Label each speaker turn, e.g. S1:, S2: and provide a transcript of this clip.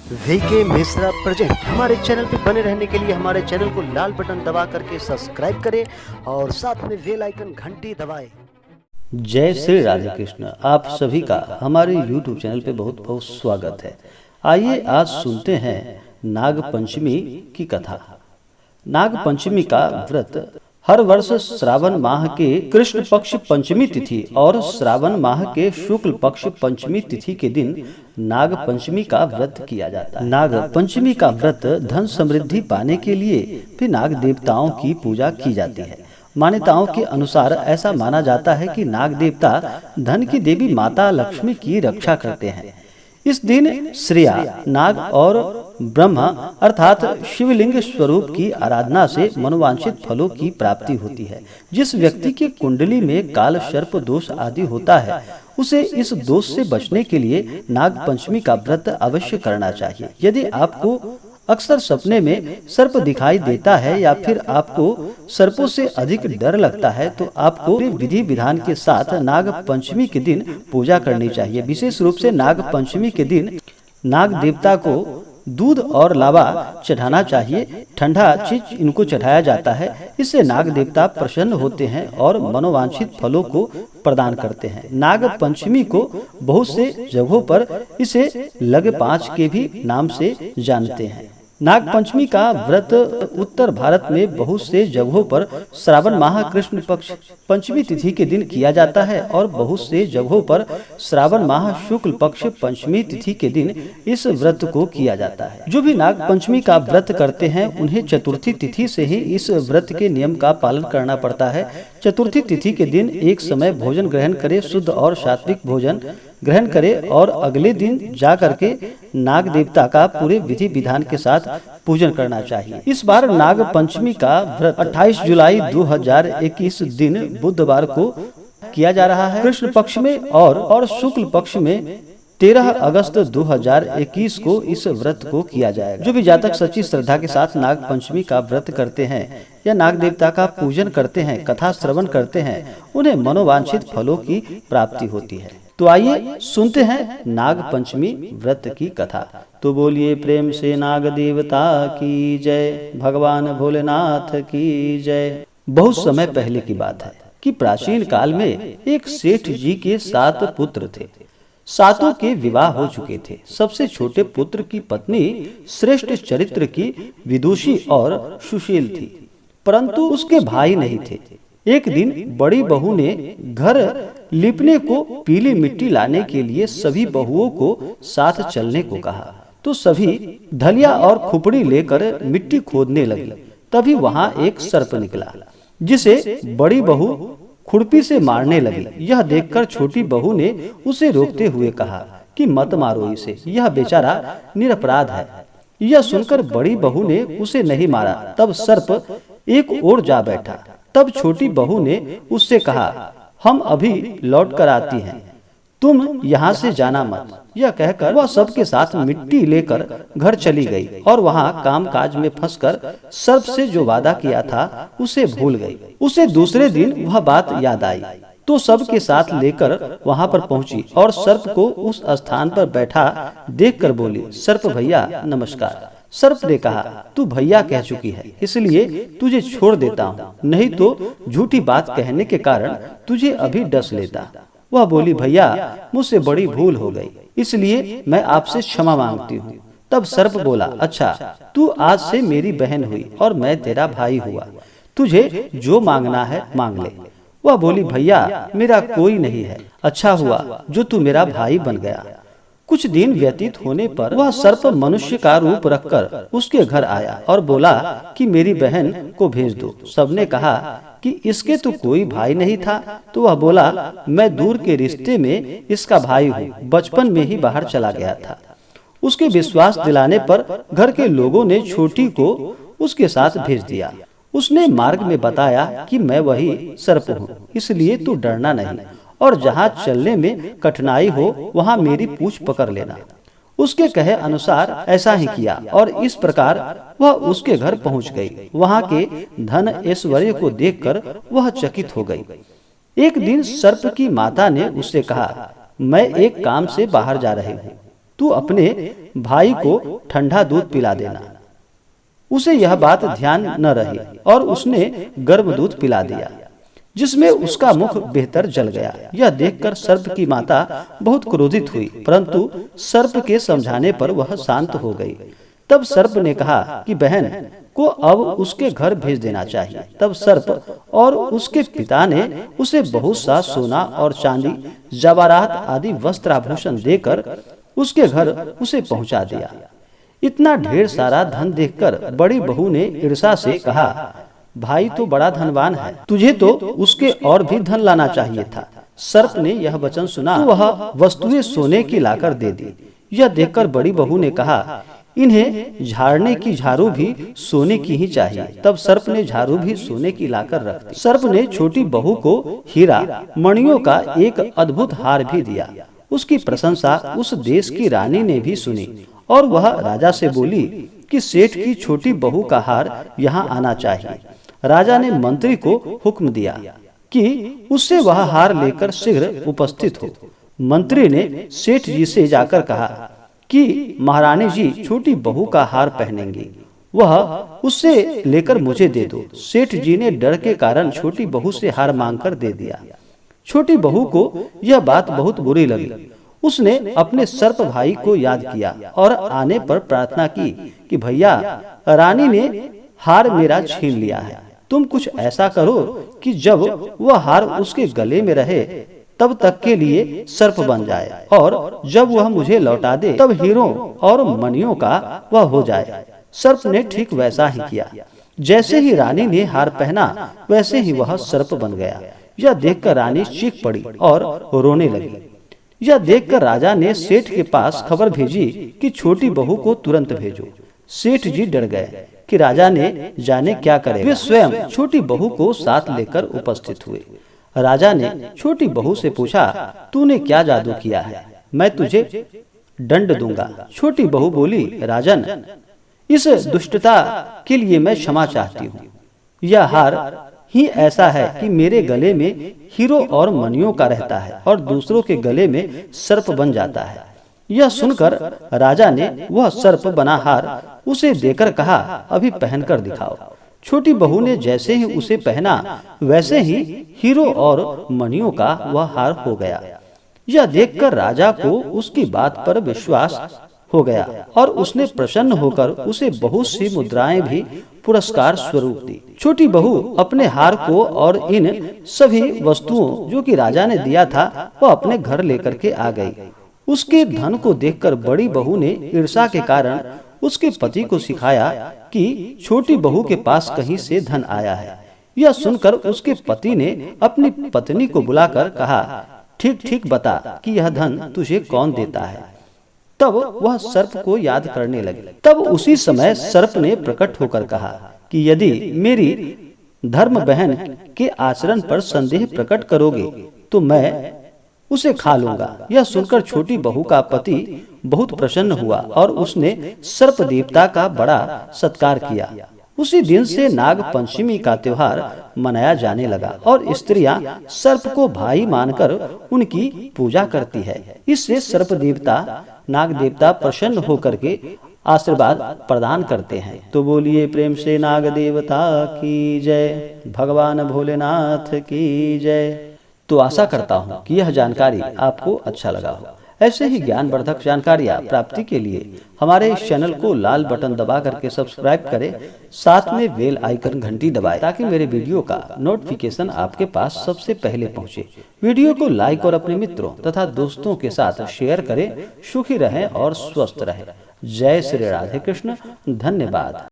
S1: VK Mishra present. हमारे channel पर बने रहने के लिए हमारे चैनल को लाल बटन दबा करके सब्सक्राइब करें और साथ में बेल आइकन घंटी दबाएं।
S2: जय श्री राधे कृष्ण। आप सभी का हमारे YouTube चैनल पे बहुत बहुत स्वागत है। आइए आज सुनते हैं नाग पंचमी की कथा। नाग पंचमी का व्रत हर वर्ष श्रावण माह के कृष्ण पक्ष पंचमी तिथि और श्रावण माह के शुक्ल पक्ष पंचमी तिथि के दिन नाग पंचमी का व्रत किया जाता है। नाग पंचमी का व्रत धन समृद्धि पाने के लिए भी नाग देवताओं की पूजा की जाती है। मान्यताओं के अनुसार ऐसा माना जाता है कि नाग देवता धन की देवी माता लक्ष्मी की रक्षा करते हैं। इस दिन श्रेया नाग और ब्रह्मा अर्थात शिवलिंग स्वरूप की आराधना से मनोवांछित फलों की प्राप्ति होती है। जिस व्यक्ति की कुंडली में काल सर्प दोष आदि होता है उसे इस दोष से बचने के लिए नाग पंचमी का व्रत अवश्य करना चाहिए। यदि आपको अक्सर सपने में सर्प दिखाई देता है या फिर आपको सर्पों से अधिक डर लगता है तो आपको विधि विधान के साथ नाग पंचमी के दिन पूजा करनी चाहिए। विशेष रूप से नाग पंचमी के दिन नाग देवता को दूध और लावा चढ़ाना चाहिए। ठंडा चीज इनको चढ़ाया जाता है। इससे नाग देवता प्रसन्न होते हैं और मनोवांछित फलों को प्रदान करते हैं। नाग पंचमी को बहुत से जगहों पर इसे लग पांच के भी नाम से जानते हैं। नाग पंचमी का व्रत उत्तर भारत में बहुत से जगहों पर श्रावण माह कृष्ण पक्ष पंचमी तिथि के दिन किया जाता है और बहुत से जगहों पर श्रावण माह शुक्ल पक्ष पंचमी तिथि के दिन इस व्रत को किया जाता है। जो भी नाग पंचमी का व्रत करते हैं उन्हें चतुर्थी तिथि से ही इस व्रत के नियम का पालन करना पड़ता है। चतुर्थी तिथि के दिन एक समय भोजन ग्रहण करे, शुद्ध और सात्विक भोजन ग्रहण करे और अगले दिन जा करके नाग देवता का पूरे विधि विधान के साथ पूजन करना चाहिए। इस बार नाग पंचमी का व्रत 28 जुलाई 2021 दिन बुधवार को किया जा रहा है कृष्ण पक्ष में और शुक्ल पक्ष में 13 अगस्त 2021 को इस व्रत को किया जाएगा। जो भी जातक सच्ची श्रद्धा के साथ नाग पंचमी का व्रत करते हैं या नाग देवता का पूजन करते हैं, कथा श्रवण करते हैं, उन्हें मनोवांछित फलों की प्राप्ति होती है। तो आइए सुनते हैं नाग पंचमी व्रत की कथा। तो बोलिए प्रेम से नाग देवता की जय, भगवान भोलेनाथ की जय। बहुत समय पहले की बात है कि प्राचीन काल में एक सेठ जी के 7 पुत्र थे। सातों के विवाह हो चुके थे। सबसे छोटे पुत्र की पत्नी श्रेष्ठ चरित्र की विदुषी और सुशील थी, परंतु उसके भाई नहीं थे। एक दिन बड़ी बहू ने घर लिपने को पीली मिट्टी लाने के लिए सभी बहुओं को साथ चलने को कहा। तो सभी ढलिया और खुपड़ी लेकर मिट्टी खोदने लगी। तभी वहां एक सर्प निकला जिसे बड़ी बहू खुरपी से मारने लगी। यह देखकर छोटी बहू ने उसे रोकते हुए कहा कि मत मारो इसे, यह बेचारा निरपराध है। यह सुनकर बड़ी बहू ने उसे नहीं मारा। तब सर्प एक ओर जा बैठा। तब छोटी बहू ने उससे कहा, हम अभी लौट कर आती हैं, तुम यहाँ से जाना मत। यह कहकर वह सबके साथ मिट्टी लेकर घर चली गई और वहाँ कामकाज में फंसकर सर्प से जो वादा किया था उसे भूल गई। उसे दूसरे दिन वह बात याद आई तो सबके साथ लेकर वहाँ पर पहुंची और सर्प को उस स्थान पर बैठा देखकर बोली, सर्प भैया नमस्कार। सर्प ने कहा, तू भैया कह चुकी है इसलिए तुझे छोड़ देता हूँ, नहीं तो झूठी बात कहने के कारण तुझे अभी डस लेता। वह बोली, भैया मुझसे बड़ी भूल हो गई इसलिए मैं आपसे क्षमा मांगती हूँ। तब सर्प बोला, अच्छा तू आज से मेरी बहन हुई और मैं तेरा भाई हुआ, तुझे जो मांगना है मांग ले। वह बोली, भैया मेरा कोई नहीं है, अच्छा हुआ जो तू मेरा भाई बन गया। कुछ दिन व्यतीत होने पर वह सर्प मनुष्य का रूप रखकर उसके घर आया और बोला कि मेरी बहन को भेज दो। सबने कहा कि इसके तो कोई भाई नहीं था। तो वह बोला, मैं दूर के रिश्ते में इसका भाई हूँ, बचपन में ही बाहर चला गया था। उसके विश्वास दिलाने पर घर के लोगों ने छोटी को उसके साथ भेज दिया। उसने मार्ग में बताया कि मैं वही सर्प हूँ, इसलिए तू डरना नहीं और जहाँ चलने में कठिनाई हो वहाँ मेरी पूंछ पकड़ लेना। उसके कहे अनुसार ऐसा ही किया और इस प्रकार वह उसके घर पहुँच गई। वहाँ के धन ऐश्वर्य को देखकर वह चकित हो गई। एक दिन सर्प की माता ने उससे कहा, मैं एक काम से बाहर जा रही हूँ, तू अपने भाई को ठंडा दूध पिला देना। उसे यह बात ध्यान न रही और उसने गर्म दूध पिला दिया, जिसमें उसका मुख बेहतर जल गया। यह देखकर सर्प की माता बहुत क्रोधित हुई, परंतु सर्प के समझाने पर वह शांत हो गई। तब सर्प ने कहा कि बहन को अब उसके घर भेज देना चाहिए। तब सर्प और उसके पिता ने उसे बहुत सा सोना और चांदी, जवाहरात आदि वस्त्र आभूषण देकर उसके घर उसे पहुंचा दिया। इतना ढेर सारा धन देखकर बड़ी बहू ने ईर्ष्या से कहा, भाई तो बड़ा धनवान है, तुझे तो उसके और भी धन लाना चाहिए था। सर्प ने यह वचन सुना तो वह वस्तुएं सोने की लाकर दे दी। यह देखकर बड़ी बहू ने कहा, इन्हें झाड़ने की झाड़ू भी सोने की ही चाहिए। तब सर्प ने झाड़ू भी सोने की लाकर रख दी। सर्प ने छोटी बहू को हीरा मणियों का एक अद्भुत हार भी दिया। उसकी प्रशंसा उस देश की रानी ने भी सुनी और वह राजा से बोली कि सेठ की छोटी बहू का हार यहाँ आना चाहिए। राजा ने मंत्री को हुक्म दिया कि उससे वह हार लेकर शीघ्र उपस्थित हो। मंत्री ने सेठ जी से जाकर कहा कि महारानी जी छोटी बहू का हार पहनेंगी, वह उससे लेकर मुझे दे दो। सेठ जी ने डर के कारण छोटी बहू से हार मांगकर दे दिया। छोटी बहू को यह बात बहुत बुरी लगी। उसने अपने सर्प भाई को याद किया और आने पर प्रार्थना की कि भैया, रानी ने हार मेरा छीन लिया है, तुम कुछ ऐसा करो कि जब वह हार उसके गले में रहे तब तक के लिए सर्प बन जाए, और जब वह मुझे लौटा दे तब हीरों और मणियों का वह हो जाए। सर्प ने ठीक वैसा ही किया। जैसे ही रानी ने हार पहना वैसे ही वह सर्प बन गया। यह देखकर रानी चीख पड़ी और रोने लगी। यह देखकर राजा ने सेठ के पास खबर भेजी कि छोटी बहू को तुरंत भेजो। सेठ जी डर गए कि राजा ने जाने क्या करेगा। वे स्वयं छोटी बहू को साथ लेकर उपस्थित हुए। राजा ने छोटी बहू से पूछा, तूने क्या जादू किया है, मैं तुझे दंड दूंगा। छोटी बहू बोली, राजन, इस दुष्टता के लिए मैं क्षमा चाहती हूँ। यह हार ही ऐसा है कि मेरे गले में हीरो और मणियों का रहता है और दूसरों के गले में सर्प बन जाता है। यह सुनकर राजा ने वह सर्प बना हार उसे देकर कहा, अभी पहनकर दिखाओ। छोटी बहू ने जैसे ही उसे पहना वैसे ही हीरो और मणियों का वह हार हो गया। यह देखकर राजा को उसकी बात पर विश्वास हो गया और उसने प्रसन्न होकर उसे बहुत सी मुद्राएं भी पुरस्कार स्वरूप दी। छोटी बहू अपने हार को और इन सभी वस्तुओं जो कि राजा ने दिया था वह अपने घर लेकर के आ गई। उसके धन को देखकर बड़ी बहू ने ईर्ष्या के कारण उसके पति को सिखाया कि छोटी बहू के पास कहीं से धन आया है। यह सुनकर उसके पति ने अपनी पत्नी को बुलाकर कहा, ठीक ठीक बता कि यह धन तुझे कौन देता है। तब वह सर्प को याद करने लगी। तब उसी समय सर्प ने प्रकट होकर कहा कि यदि मेरी धर्म बहन के आचरण पर संदेह प्रकट करोगे तो मैं उसे खा लूंगा। यह सुनकर छोटी बहू का पति बहुत प्रसन्न हुआ और उसने सर्प देवता का बड़ा सत्कार किया। उसी दिन से नाग पंचमी का त्योहार मनाया जाने लगा और स्त्रियां सर्प को भाई मानकर उनकी पूजा करती है। इससे सर्प देवता नाग देवता प्रसन्न होकर के आशीर्वाद प्रदान करते हैं। तो बोलिए प्रेम से नाग देवता की जय, भगवान भोलेनाथ की जय। तो आशा करता हूँ कि यह जानकारी आपको अच्छा लगा हो। ऐसे ही ज्ञानवर्धक जानकारियाँ प्राप्ति के लिए हमारे इस चैनल को लाल बटन दबा करके सब्सक्राइब करें, साथ में बेल आइकन घंटी दबाएं ताकि मेरे वीडियो का नोटिफिकेशन आपके पास सबसे पहले पहुंचे। वीडियो को लाइक और अपने मित्रों तथा दोस्तों के साथ शेयर करें। सुखी रहें और स्वस्थ रहें। जय श्री राधे कृष्ण। धन्यवाद।